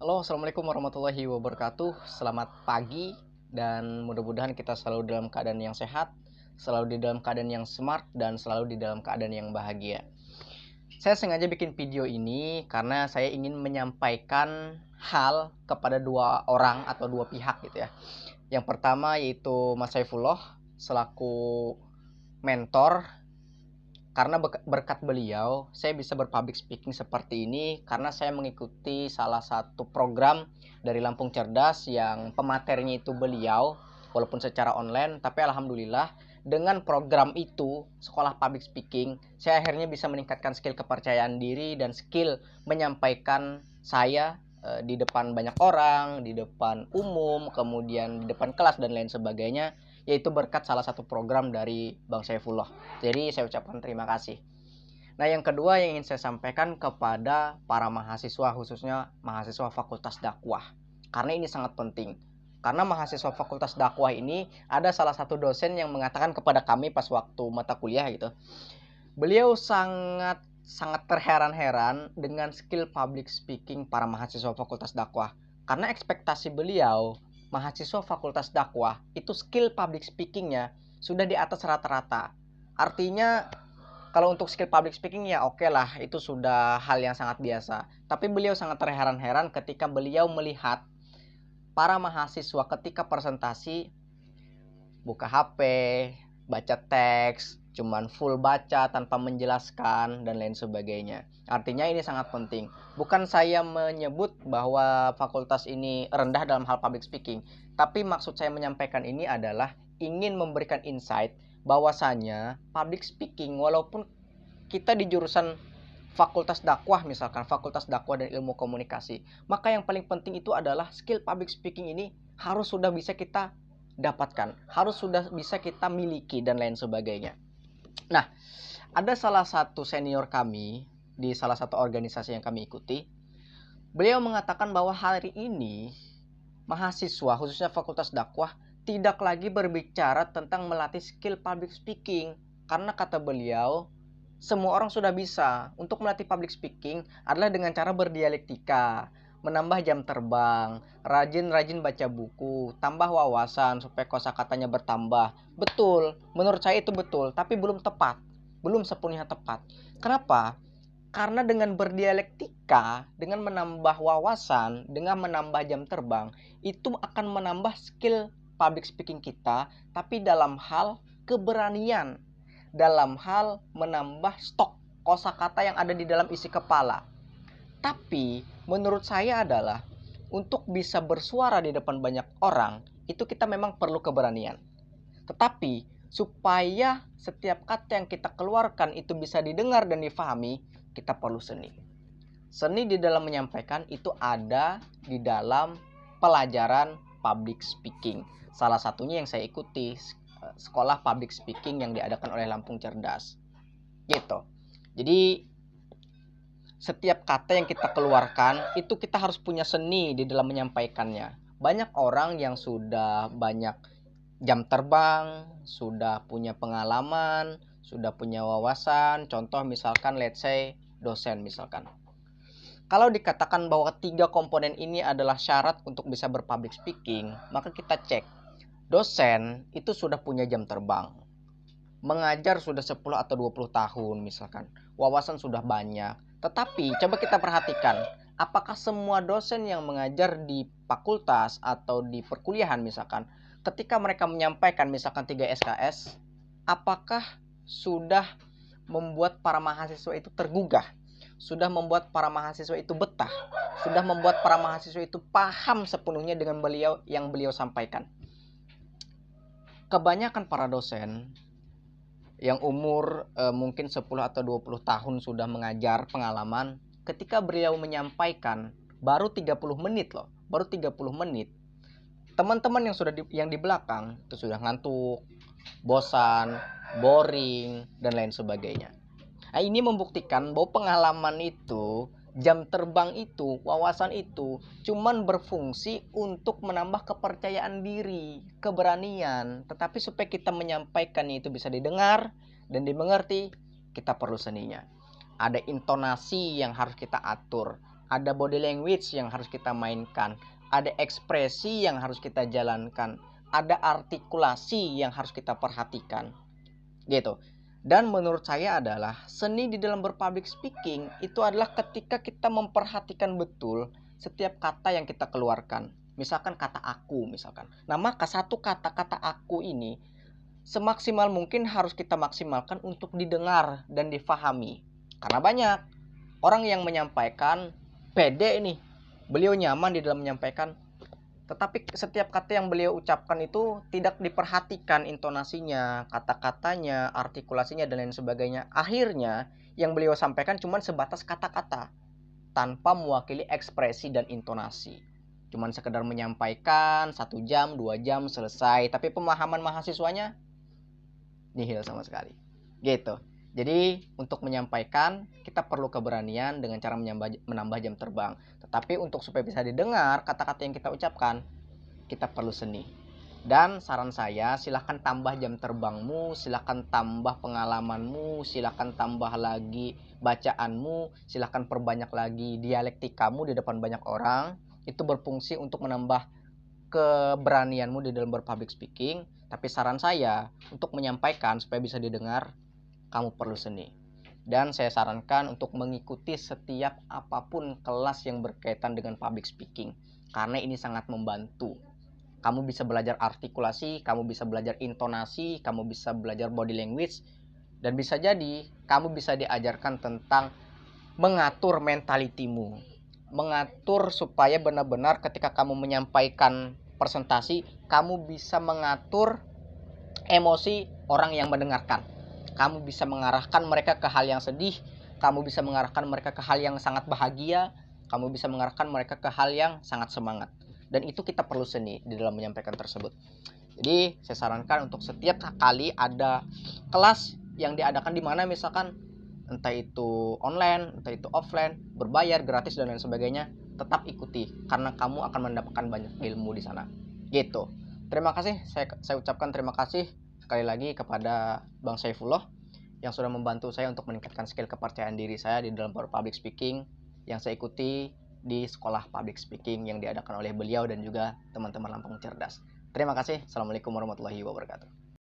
Halo, assalamualaikum warahmatullahi wabarakatuh. Selamat pagi dan mudah-mudahan kita selalu dalam keadaan yang sehat, selalu di dalam keadaan yang smart dan selalu di dalam keadaan yang bahagia. Saya sengaja bikin video ini karena saya ingin menyampaikan hal kepada dua orang atau dua pihak gitu ya. Yang pertama yaitu Mas Saifullah selaku mentor, karena berkat beliau saya bisa berpublic speaking seperti ini karena saya mengikuti salah satu program dari Lampung Cerdas yang pematerinya itu beliau, walaupun secara online, tapi alhamdulillah dengan program itu, sekolah public speaking, saya akhirnya bisa meningkatkan skill kepercayaan diri dan skill menyampaikan saya di depan banyak orang, di depan umum, kemudian di depan kelas dan lain sebagainya, yaitu berkat salah satu program dari Bang Saifullah. Jadi saya ucapkan terima kasih. Nah, yang kedua yang ingin saya sampaikan kepada para mahasiswa, khususnya mahasiswa Fakultas Dakwah, karena ini sangat penting. Karena mahasiswa Fakultas Dakwah ini ada salah satu dosen yang mengatakan kepada kami pas waktu mata kuliah gitu. Beliau sangat terheran-heran dengan skill public speaking para mahasiswa Fakultas Dakwah. Karena ekspektasi beliau, mahasiswa Fakultas Dakwah itu skill public speakingnya sudah di atas rata-rata. Artinya kalau untuk skill public speaking ya oke lah, itu sudah hal yang sangat biasa. Tapi beliau sangat terheran-heran ketika beliau melihat para mahasiswa ketika presentasi buka HP, baca teks, cuman full baca tanpa menjelaskan dan lain sebagainya. Artinya ini sangat penting. Bukan saya menyebut bahwa fakultas ini rendah dalam hal public speaking, tapi maksud saya menyampaikan ini adalah ingin memberikan insight bahwasanya public speaking, walaupun kita di jurusan fakultas dakwah, misalkan fakultas dakwah dan ilmu komunikasi, maka yang paling penting itu adalah skill public speaking ini harus sudah bisa kita dapatkan, harus sudah bisa kita miliki dan lain sebagainya. Nah, ada salah satu senior kami di salah satu organisasi yang kami ikuti, beliau mengatakan bahwa hari ini mahasiswa khususnya fakultas dakwah tidak lagi berbicara tentang melatih skill public speaking, karena kata beliau semua orang sudah bisa. Untuk melatih public speaking adalah dengan cara berdialektika, menambah jam terbang, rajin-rajin baca buku, tambah wawasan supaya kosakatanya bertambah. Betul, menurut saya itu betul, tapi belum tepat. Belum sepenuhnya tepat. Kenapa? Karena dengan berdialektika, dengan menambah wawasan, dengan menambah jam terbang, itu akan menambah skill public speaking kita, tapi dalam hal keberanian, dalam hal menambah stok kosakata yang ada di dalam isi kepala. Tapi menurut saya adalah untuk bisa bersuara di depan banyak orang, itu kita memang perlu keberanian. Tetapi supaya setiap kata yang kita keluarkan itu bisa didengar dan difahami, kita perlu seni. Seni di dalam menyampaikan itu ada di dalam pelajaran public speaking. Salah satunya yang saya ikuti, sekolah public speaking yang diadakan oleh Lampung Cerdas. Gitu. Jadi setiap kata yang kita keluarkan itu kita harus punya seni di dalam menyampaikannya. Banyak orang yang sudah banyak jam terbang, sudah punya pengalaman, sudah punya wawasan. Contoh misalkan let's say dosen misalkan. Kalau dikatakan bahwa 3 komponen ini adalah syarat untuk bisa berpublic speaking, maka kita cek. Dosen itu sudah punya jam terbang. Mengajar sudah 10 atau 20 tahun misalkan. Wawasan sudah banyak. Tetapi coba kita perhatikan, apakah semua dosen yang mengajar di fakultas atau di perkuliahan misalkan, ketika mereka menyampaikan misalkan 3 SKS, apakah sudah membuat para mahasiswa itu tergugah? Sudah membuat para mahasiswa itu betah? Sudah membuat para mahasiswa itu paham sepenuhnya dengan yang beliau sampaikan? Kebanyakan para dosen yang umur mungkin 10 atau 20 tahun sudah mengajar pengalaman, ketika beliau menyampaikan baru 30 menit loh, baru 30 menit. Teman-teman yang yang di belakang itu sudah ngantuk, bosan, boring dan lain sebagainya. Nah, ini membuktikan bahwa pengalaman itu, jam terbang itu, wawasan itu cuman berfungsi untuk menambah kepercayaan diri, keberanian. Tetapi supaya kita menyampaikan itu bisa didengar dan dimengerti, kita perlu seninya. Ada intonasi yang harus kita atur. ada body language yang harus kita mainkan, ada ekspresi yang harus kita jalankan, ada artikulasi yang harus kita perhatikan, gitu. Dan menurut saya adalah seni di dalam berpublic speaking itu adalah ketika kita memperhatikan betul setiap kata yang kita keluarkan. Misalkan kata aku misalkan. Nah, maka satu kata-kata aku ini semaksimal mungkin harus kita maksimalkan untuk didengar dan difahami. Karena banyak orang yang menyampaikan pede nih. Beliau nyaman di dalam menyampaikan, tetapi setiap kata yang beliau ucapkan itu tidak diperhatikan intonasinya, kata-katanya, artikulasinya, dan lain sebagainya. Akhirnya yang beliau sampaikan cuma sebatas kata-kata tanpa mewakili ekspresi dan intonasi. Cuman sekedar menyampaikan 1 jam, 2 jam selesai, tapi pemahaman mahasiswanya nihil sama sekali. Gitu. Jadi untuk menyampaikan kita perlu keberanian dengan cara menambah jam terbang. Tetapi untuk supaya bisa didengar kata-kata yang kita ucapkan, kita perlu seni. Dan saran saya, silahkan tambah jam terbangmu, silahkan tambah pengalamanmu, silahkan tambah lagi bacaanmu, silahkan perbanyak lagi dialektikamu di depan banyak orang. Itu berfungsi untuk menambah keberanianmu di dalam berpublic speaking. Tapi saran saya, untuk menyampaikan supaya bisa didengar, kamu perlu seni. Dan saya sarankan untuk mengikuti setiap apapun kelas yang berkaitan dengan public speaking, karena ini sangat membantu. Kamu bisa belajar artikulasi, kamu bisa belajar intonasi, kamu bisa belajar body language, dan bisa jadi kamu bisa diajarkan tentang mengatur mentalitimu, mengatur supaya benar-benar ketika kamu menyampaikan presentasi, kamu bisa mengatur emosi orang yang mendengarkan. Kamu bisa mengarahkan mereka ke hal yang sedih, kamu bisa mengarahkan mereka ke hal yang sangat bahagia, kamu bisa mengarahkan mereka ke hal yang sangat semangat. Dan itu kita perlu seni di dalam menyampaikan tersebut. Jadi saya sarankan untuk setiap kali ada kelas yang diadakan di mana misalkan entah itu online, entah itu offline, berbayar, gratis dan lain sebagainya, tetap ikuti karena kamu akan mendapatkan banyak ilmu di sana. Gitu. Terima kasih, saya ucapkan terima kasih sekali lagi kepada Bang Saifullah yang sudah membantu saya untuk meningkatkan skill kepercayaan diri saya di dalam public speaking yang saya ikuti di sekolah public speaking yang diadakan oleh beliau dan juga teman-teman Lampung Cerdas. Terima kasih. Assalamualaikum warahmatullahi wabarakatuh.